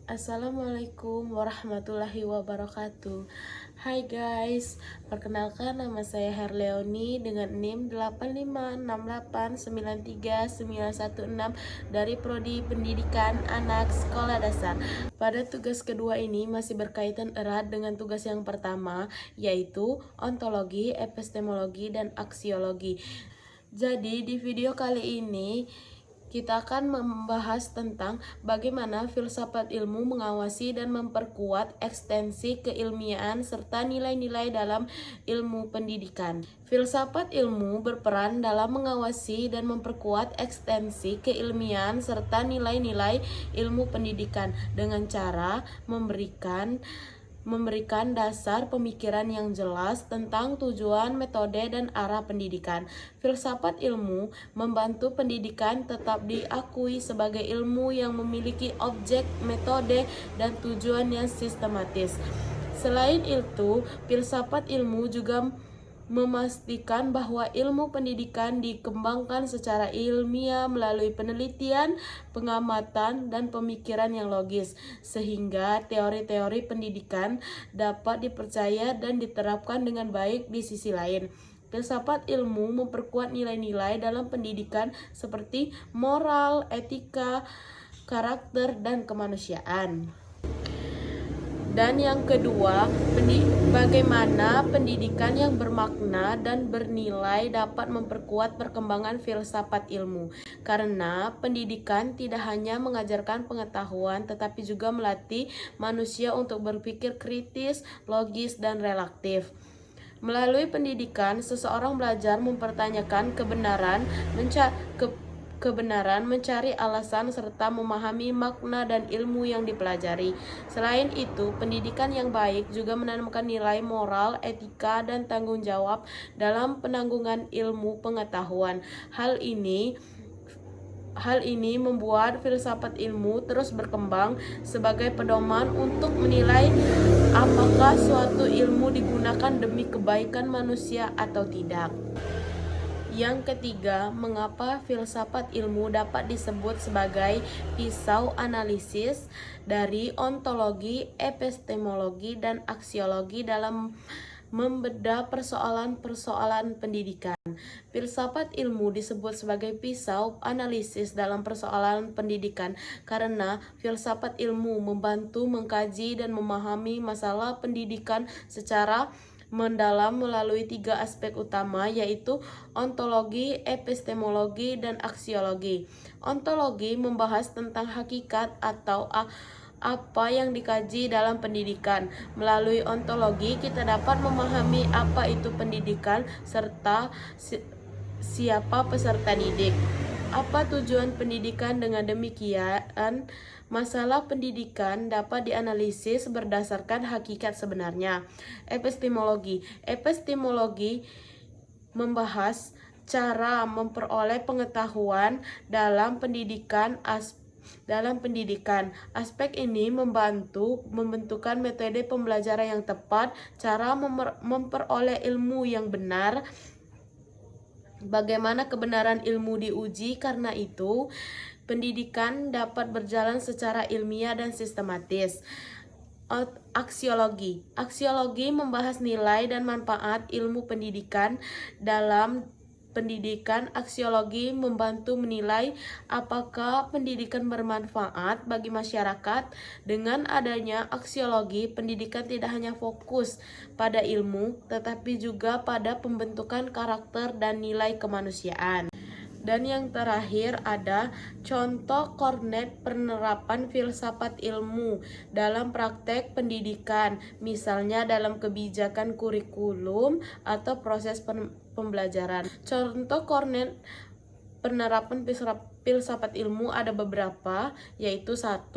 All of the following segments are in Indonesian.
Assalamualaikum warahmatullahi wabarakatuh. Hai guys, perkenalkan nama saya Herleoni dengan NIM 8568939116 dari Prodi Pendidikan Anak Sekolah Dasar. Pada tugas kedua ini masih berkaitan erat dengan tugas yang pertama, yaitu ontologi, epistemologi, dan aksiologi. Jadi di video kali ini kita akan membahas tentang bagaimana filsafat ilmu mengawasi dan memperkuat ekstensi keilmiaan serta nilai-nilai dalam ilmu pendidikan. Filsafat ilmu berperan dalam mengawasi dan memperkuat ekstensi keilmiaan serta nilai-nilai ilmu pendidikan dengan cara memberikan dasar pemikiran yang jelas tentang tujuan, metode, dan arah pendidikan. Filsafat ilmu membantu pendidikan tetap diakui sebagai ilmu yang memiliki objek, metode, dan tujuan yang sistematis. Selain itu, filsafat ilmu juga memastikan bahwa ilmu pendidikan dikembangkan secara ilmiah melalui penelitian, pengamatan, dan pemikiran yang logis, sehingga teori-teori pendidikan dapat dipercaya dan diterapkan dengan baik di sisi lain. Filsafat ilmu memperkuat nilai-nilai dalam pendidikan seperti moral, etika, karakter, dan kemanusiaan. Dan yang kedua, bagaimana pendidikan yang bermakna dan bernilai dapat memperkuat perkembangan filsafat ilmu. Karena pendidikan tidak hanya mengajarkan pengetahuan, tetapi juga melatih manusia untuk berpikir kritis, logis, dan relaktif. Melalui pendidikan, seseorang belajar mempertanyakan kebenaran, mencari alasan, serta memahami makna dan ilmu yang dipelajari. Selain itu, pendidikan yang baik juga menanamkan nilai moral, etika, dan tanggung jawab dalam penanggungan ilmu pengetahuan. Hal ini membuat filsafat ilmu terus berkembang sebagai pedoman untuk menilai apakah suatu ilmu digunakan demi kebaikan manusia atau tidak. Yang ketiga, mengapa filsafat ilmu dapat disebut sebagai pisau analisis dari ontologi, epistemologi, dan aksiologi dalam membedah persoalan-persoalan pendidikan. Filsafat ilmu disebut sebagai pisau analisis dalam persoalan pendidikan karena filsafat ilmu membantu mengkaji dan memahami masalah pendidikan secara mendalam melalui 3 aspek utama, yaitu ontologi, epistemologi, dan aksiologi. Ontologi membahas tentang hakikat atau apa yang dikaji dalam pendidikan. Melalui ontologi, kita dapat memahami apa itu pendidikan serta siapa peserta didik. Apa tujuan pendidikan? Dengan demikian, masalah pendidikan dapat dianalisis berdasarkan hakikat sebenarnya. Epistemologi membahas cara memperoleh pengetahuan dalam pendidikan. Aspek ini membantu membentukkan metode pembelajaran yang tepat, cara memperoleh ilmu yang benar, bagaimana kebenaran ilmu diuji. Karena itu, pendidikan dapat berjalan secara ilmiah dan sistematis. Aksiologi membahas nilai dan manfaat ilmu pendidikan dalam pendidikan. Aksiologi membantu menilai apakah pendidikan bermanfaat bagi masyarakat. Dengan adanya aksiologi, pendidikan tidak hanya fokus pada ilmu, tetapi juga pada pembentukan karakter dan nilai kemanusiaan. Dan yang terakhir ada contoh kornet penerapan filsafat ilmu dalam praktek pendidikan, misalnya dalam kebijakan kurikulum atau proses pembelajaran. Contoh kornet penerapan filsafat ilmu ada beberapa, yaitu 1.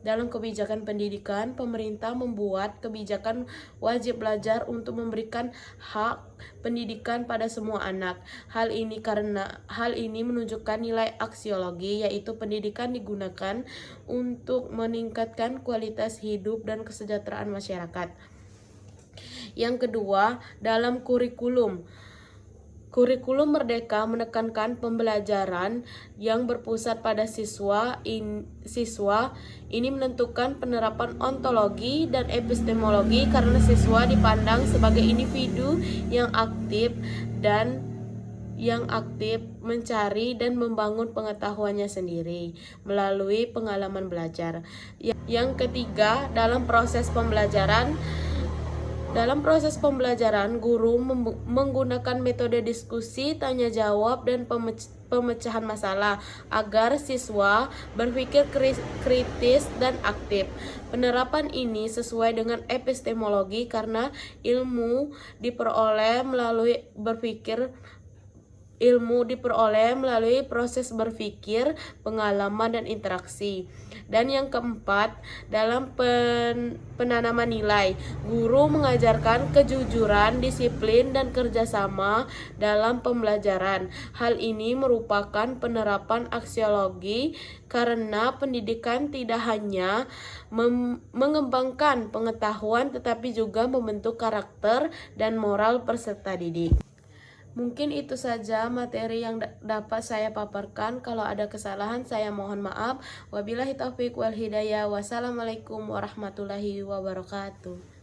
Dalam kebijakan pendidikan, pemerintah membuat kebijakan wajib belajar untuk memberikan hak pendidikan pada semua anak. Hal ini menunjukkan nilai aksiologi, yaitu pendidikan digunakan untuk meningkatkan kualitas hidup dan kesejahteraan masyarakat. Yang kedua, dalam kurikulum Kurikulum Merdeka menekankan pembelajaran yang berpusat pada siswa. Ini menentukan penerapan ontologi dan epistemologi karena siswa dipandang sebagai individu yang aktif mencari dan membangun pengetahuannya sendiri melalui pengalaman belajar. Yang ketiga, dalam proses pembelajaran, guru menggunakan metode diskusi, tanya jawab, dan pemecahan masalah agar siswa berpikir kritis dan aktif. Penerapan ini sesuai dengan epistemologi karena ilmu diperoleh melalui proses berpikir, pengalaman, dan interaksi. Dan yang keempat, dalam penanaman nilai, guru mengajarkan kejujuran, disiplin, dan kerjasama dalam pembelajaran. Hal ini merupakan penerapan aksiologi karena pendidikan tidak hanya mengembangkan pengetahuan tetapi juga membentuk karakter dan moral peserta didik. Mungkin itu saja materi yang dapat saya paparkan. Kalau ada kesalahan saya mohon maaf. Wabillahi taufiq wal hidayah. Wassalamualaikum warahmatullahi wabarakatuh.